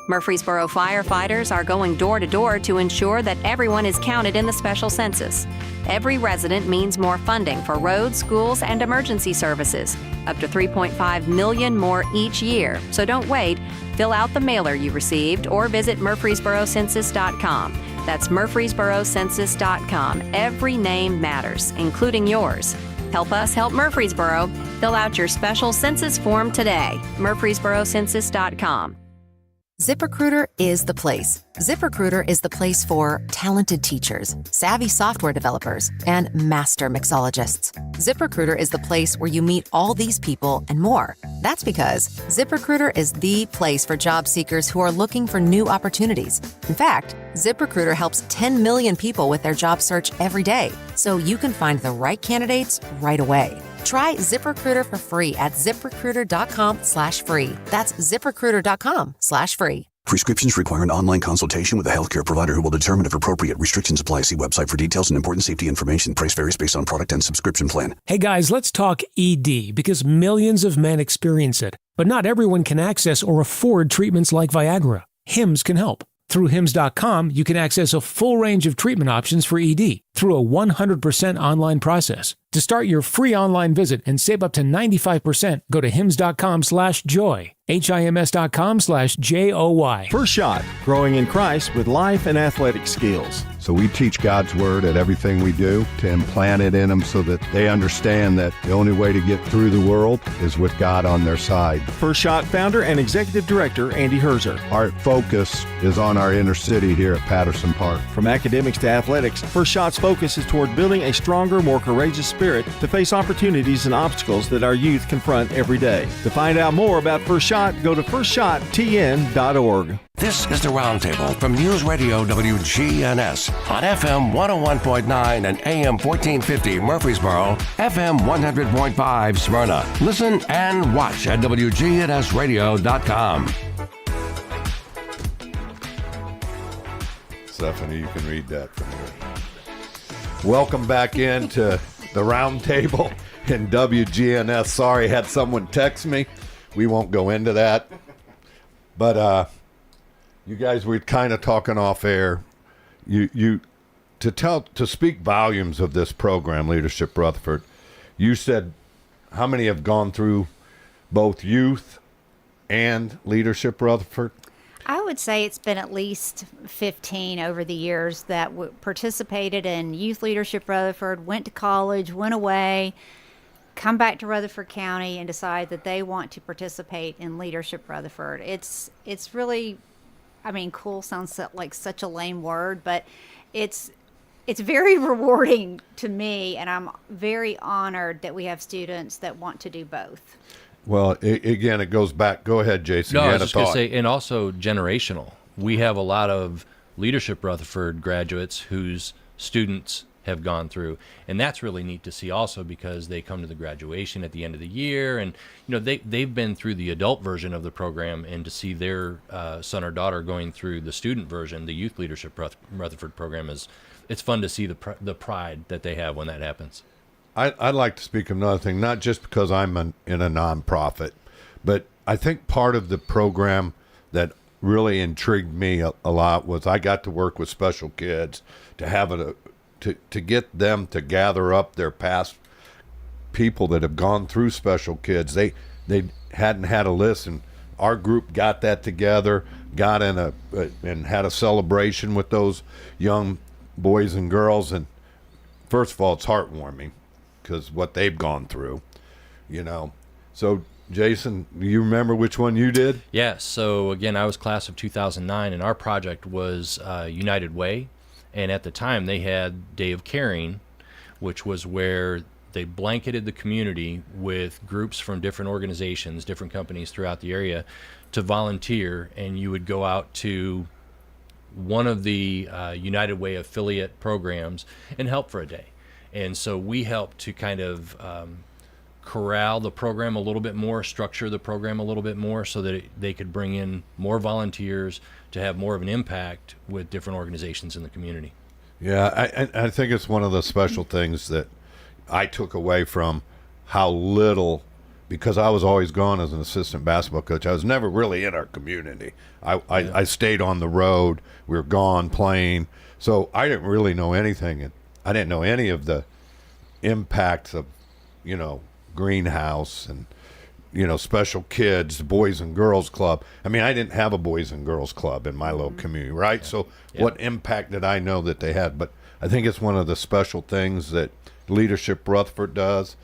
Murfreesboro firefighters are going door to door to ensure that everyone is counted in the special census. Every resident means more funding for roads, schools, and emergency services, up to $3.5 million more each year. So don't wait. Fill out the mailer you received or visit murfreesborocensus.com. That's murfreesborocensus.com. Every name matters, including yours. Help us help Murfreesboro. Fill out your special census form today. murfreesborocensus.com. ZipRecruiter is the place. ZipRecruiter is the place for talented teachers, savvy software developers, and master mixologists. ZipRecruiter is the place where you meet all these people and more. That's because ZipRecruiter is the place for job seekers who are looking for new opportunities. In fact, ZipRecruiter helps 10 million people with their job search every day, so you can find the right candidates right away. Try ZipRecruiter for free at ZipRecruiter.com/free. That's ZipRecruiter.com/free. Prescriptions require an online consultation with a healthcare provider who will determine if appropriate. Restrictions apply. See website for details and important safety information. Price varies based on product and subscription plan. Hey guys, let's talk ED because millions of men experience it, but not everyone can access or afford treatments like Viagra. Hims can help. Through Hims.com, you can access a full range of treatment options for ED through a 100% online process. To start your free online visit and save up to 95%, go to hims.com/joy. HIMS.com/JOY. First Shot, growing in Christ with life and athletic skills. So we teach God's Word at everything we do to implant it in them so that they understand that the only way to get through the world is with God on their side. First Shot founder and executive director Andy Herzer. Our focus is on our inner city here at Patterson Park. From academics to athletics, First Shot's focus is toward building a stronger, more courageous spirit to face opportunities and obstacles that our youth confront every day. To find out more about First Shot, go to firstshottn.org. This is the Roundtable from News Radio WGNS on FM 101.9 and AM 1450 Murfreesboro, FM 100.5 Smyrna. Listen and watch at wgnsradio.com. Stephanie, you can read that for me. Welcome back into the Roundtable in WGNS. Sorry, had someone text me. We won't go into that. But you guys were kind of talking off air. To speak volumes of this program, Leadership Rutherford, you said how many have gone through both youth and Leadership Rutherford? I would say it's been at least 15 over the years that participated in Youth Leadership Rutherford, went to college, went away, come back to Rutherford County and decide that they want to participate in Leadership Rutherford. It's really, I mean, cool sounds like such a lame word, but it's very rewarding to me, and I'm very honored that we have students that want to do both. Well, again, it goes back. Go ahead, Jason. No, I was just going to say, and also generational. We have a lot of Leadership Rutherford graduates whose students have gone through, and that's really neat to see also because they come to the graduation at the end of the year, and they've been through the adult version of the program, and to see their son or daughter going through the student version, the Youth Leadership Rutherford program, it's fun to see the pride that they have when that happens. I'd like to speak of another thing, not just because I'm in a nonprofit, but I think part of the program that really intrigued me a lot was I got to work with special kids to have to get them to gather up their past people that have gone through special kids. They hadn't had a list, and our group got that together, got in and had a celebration with those young boys and girls. And first of all, it's heartwarming because what they've gone through, So, Jason, do you remember which one you did? Yes. So, again, I was class of 2009, and our project was United Way. And at the time, they had Day of Caring, which was where they blanketed the community with groups from different organizations, different companies throughout the area to volunteer, and you would go out to one of the United Way affiliate programs and help for a day. And so we helped to kind of corral the program a little bit more, structure the program a little bit more so that they could bring in more volunteers to have more of an impact with different organizations in the community. Yeah, I think it's one of the special things that I took away from how little, because I was always gone as an assistant basketball coach. I was never really in our community. I stayed on the road. We were gone playing. So I didn't really know anything. And I didn't know any of the impacts of, Greenhouse and, special kids, Boys and Girls Club. I mean, I didn't have a Boys and Girls Club in my little community, right? Yeah. So what impact did I know that they had? But I think it's one of the special things that Leadership Rutherford does,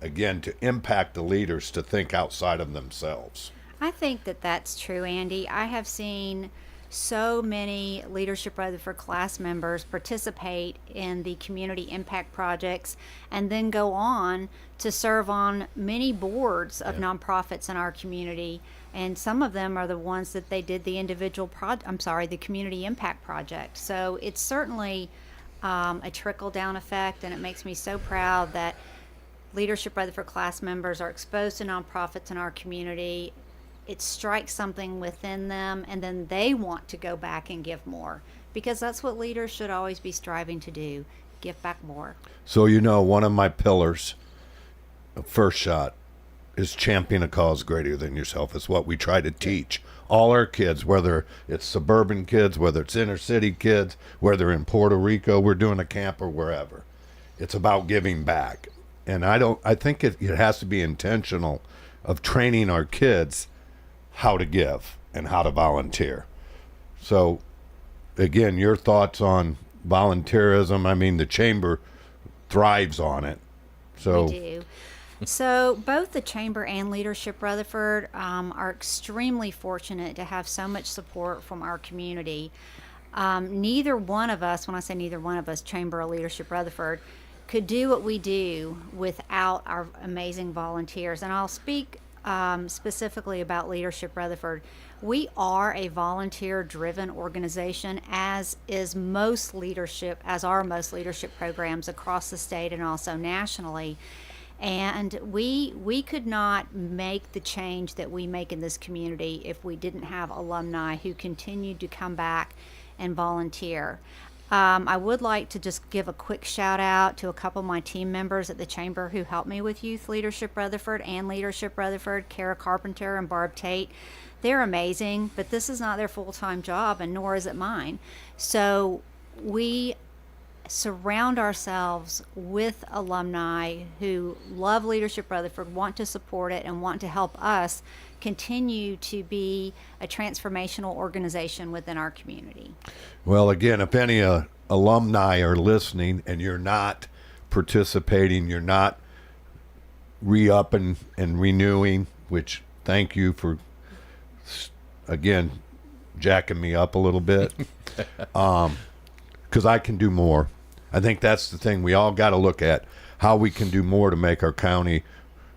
again, to impact the leaders to think outside of themselves. I think that that's true, Andy. I have seen so many Leadership Rutherford class members participate in the community impact projects and then go on to serve on many boards of nonprofits in our community. And some of them are the ones that they did the the community impact project. So it's certainly a trickle-down effect, and it makes me so proud that Leadership Rutherford class members are exposed to nonprofits in our community. It strikes something within them, and then they want to go back and give more, because that's what leaders should always be striving to do, give back more. So, one of my pillars of First Shot is champion a cause greater than yourself. It's what we try to teach all our kids, whether it's suburban kids, whether it's inner city kids, whether in Puerto Rico we're doing a camp or wherever. It's about giving back. And I think it has to be intentional of training our kids how to give and how to volunteer. So, again, your thoughts on volunteerism? I mean, the Chamber thrives on it. So We do. So both the Chamber and Leadership Rutherford are extremely fortunate to have so much support from our community. Neither one of us, when I say neither one of us, Chamber or Leadership Rutherford, could do what we do without our amazing volunteers. And I'll speak specifically about Leadership Rutherford. We are a volunteer-driven organization, as are most leadership programs across the state and also nationally. And we could not make the change that we make in this community if we didn't have alumni who continued to come back and volunteer. I would like to just give a quick shout out to a couple of my team members at the Chamber who helped me with Youth Leadership Rutherford and Leadership Rutherford, Kara Carpenter and Barb Tate. They're amazing, but this is not their full-time job, and nor is it mine. So we surround ourselves with alumni who love Leadership Rutherford, want to support it, and want to help us continue to be a transformational organization within our community. Well, again, if any alumni are listening and you're not participating, you're not re-upping and renewing, which thank you for, again, jacking me up a little bit, because I can do more. I think that's the thing. We all got to look at how we can do more to make our county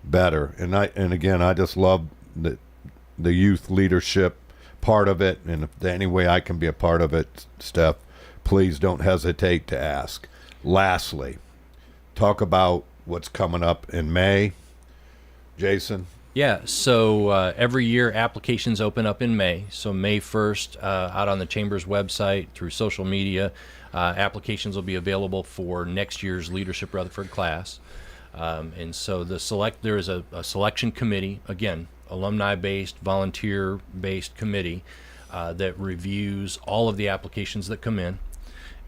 better. And again, I just love the youth leadership part of it. And if any way I can be a part of it, Steph, please don't hesitate to ask. Lastly, talk about what's coming up in May. Jason? Yeah, so every year applications open up in May. So May 1st, out on the Chamber's website, through social media, applications will be available for next year's Leadership Rutherford class. And so there is a selection committee, again, alumni-based, volunteer-based committee that reviews all of the applications that come in.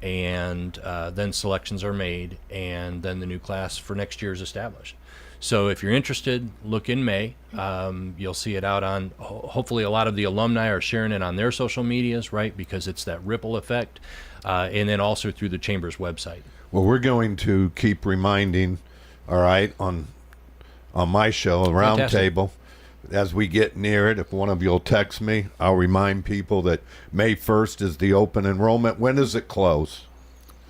And then selections are made, and then the new class for next year is established. So if you're interested, look in May. You'll see it out on, hopefully a lot of the alumni are sharing it on their social medias, right? Because it's that ripple effect. And then also through the Chamber's website. Well, we're going to keep reminding, all right, on my show, Roundtable, as we get near it. If one of you will text me, I'll remind people that May 1st is the open enrollment. When does it close?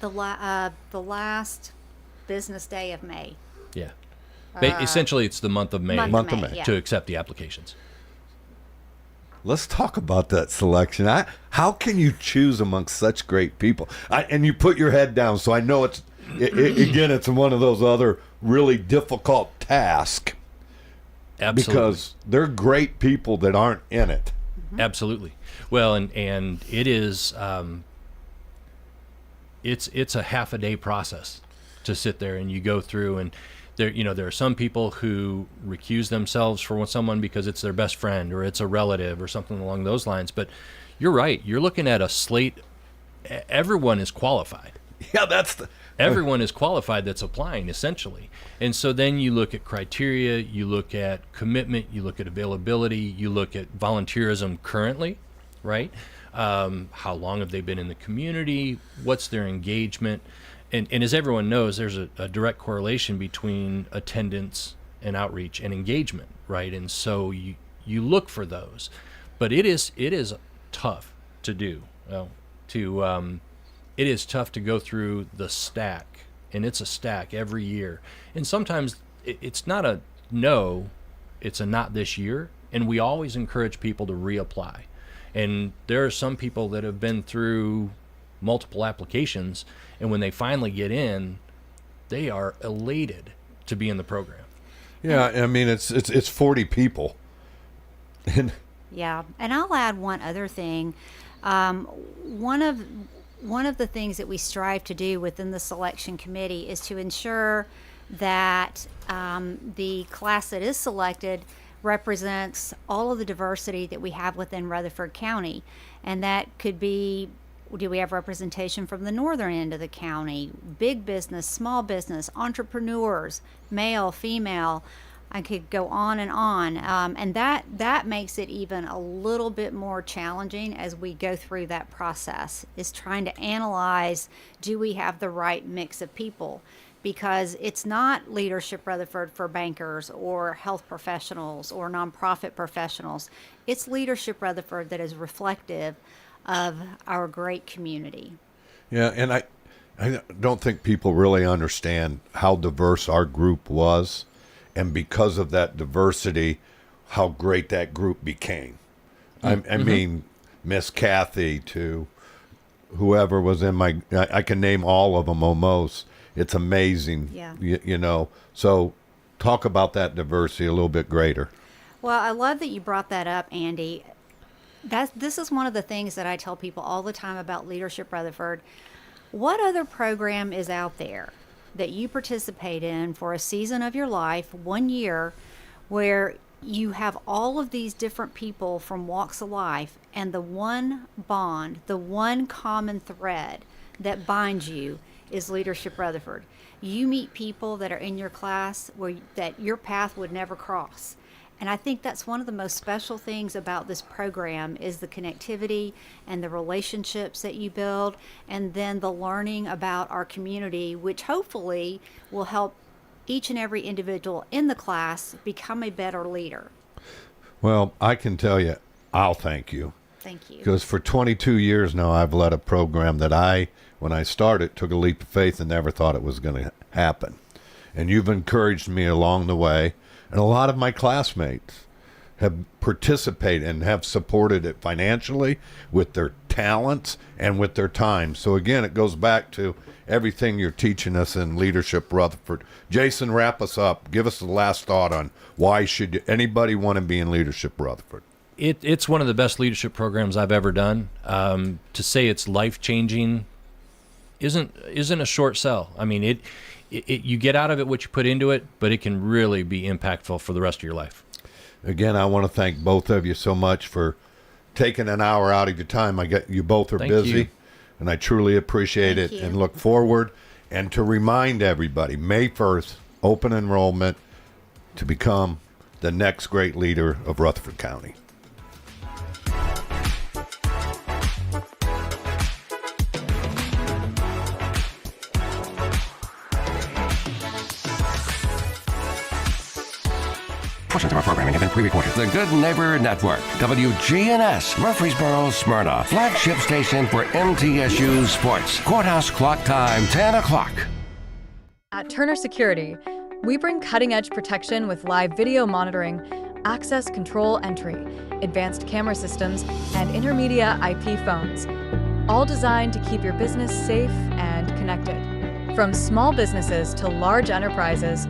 The last business day of May. Yeah. Essentially, it's the month of May, to accept the applications. Let's talk about that selection. How can you choose amongst such great people? And you put your head down, so I know again, it's one of those other really difficult tasks. Absolutely. Because they're great people that aren't in it. Mm-hmm. Absolutely. Well, and it is, it's a half a day process to sit there and you go through, and there are some people who recuse themselves for someone because it's their best friend or it's a relative or something along those lines. But you're right. You're looking at a slate. Everyone is qualified. Yeah, everyone is qualified that's applying, essentially. And so then you look at criteria, you look at commitment, you look at availability, you look at volunteerism currently, right? How long have they been in the community? What's their engagement? And as everyone knows, there's a direct correlation between attendance and outreach and engagement, right? And so you you look for those, but it is tough to do. It is tough to go through the stack, and it's a stack every year. And sometimes it's not a no, it's a not this year. And we always encourage people to reapply. And there are some people that have been through multiple applications, and when they finally get in, they are elated to be in the program. Yeah, I mean, it's 40 people. Yeah, and I'll add one other thing. One of the things that we strive to do within the selection committee is to ensure that the class that is selected represents all of the diversity that we have within Rutherford County. And that could be, do we have representation from the northern end of the county, big business, small business, entrepreneurs, male, female. I could go on. And that makes it even a little bit more challenging as we go through that process, is trying to analyze, do we have the right mix of people? Because it's not Leadership Rutherford for bankers or health professionals or nonprofit professionals. It's Leadership Rutherford that is reflective of our great community. Yeah, and I don't think people really understand how diverse our group was, and because of that diversity, how great that group became. I mean, Miss Kathy to whoever was in my, I can name all of them almost. It's amazing, yeah. You know. So talk about that diversity a little bit greater. Well, I love that you brought that up, Andy. This is one of the things that I tell people all the time about Leadership Rutherford. What other program is out there that you participate in for a season of your life, 1 year, where you have all of these different people from walks of life, and the one bond, the one common thread that binds you is Leadership Rutherford? You meet people that are in your class that your path would never cross. And I think that's one of the most special things about this program, is the connectivity and the relationships that you build, and then the learning about our community, which hopefully will help each and every individual in the class become a better leader. Well, I can tell you, I'll thank you. Thank you. Because for 22 years now, I've led a program that when I started, took a leap of faith and never thought it was going to happen. And you've encouraged me along the way. And a lot of my classmates have participated and have supported it financially with their talents and with their time. So again, it goes back to everything you're teaching us in Leadership Rutherford. Jason, wrap us up. Give us the last thought on why should anybody want to be in Leadership Rutherford? It's one of the best leadership programs I've ever done. To say it's life-changing isn't a short sell. I mean, you get out of it what you put into it, but it can really be impactful for the rest of your life. Again, I want to thank both of you so much for taking an hour out of your time. You both are busy, and I truly appreciate it and look forward. And to remind everybody, May 1st, open enrollment to become the next great leader of Rutherford County. Portions of our programming have been pre-recorded. The Good Neighbor Network, WGNS, Murfreesboro, Smyrna, flagship station for MTSU Sports. Courthouse clock time, 10 o'clock. At Turner Security, we bring cutting-edge protection with live video monitoring, access control entry, advanced camera systems, and intermediate IP phones, all designed to keep your business safe and connected. From small businesses to large enterprises,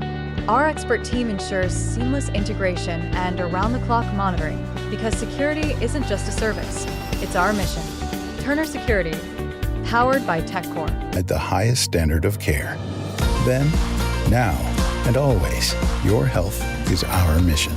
our expert team ensures seamless integration and around-the-clock monitoring, because security isn't just a service, it's our mission. Turner Security, powered by TechCore. At the highest standard of care. Then, now, and always, your health is our mission.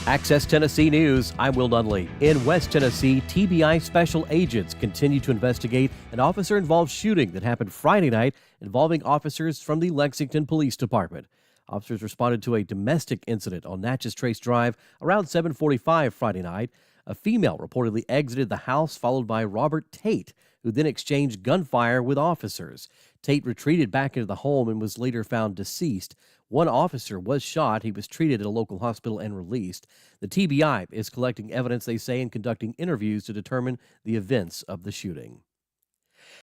Access Tennessee News, I'm Will Dudley. In West Tennessee, TBI special agents continue to investigate an officer-involved shooting that happened Friday night involving officers from the Lexington Police Department. Officers responded to a domestic incident on Natchez Trace Drive around 7:45 Friday night. A female reportedly exited the house, followed by Robert Tate. who then exchanged gunfire with officers. Tate retreated back into the home and was later found deceased. One officer was shot. He was treated at a local hospital and released. The TBI is collecting evidence, they say, and conducting interviews to determine the events of the shooting.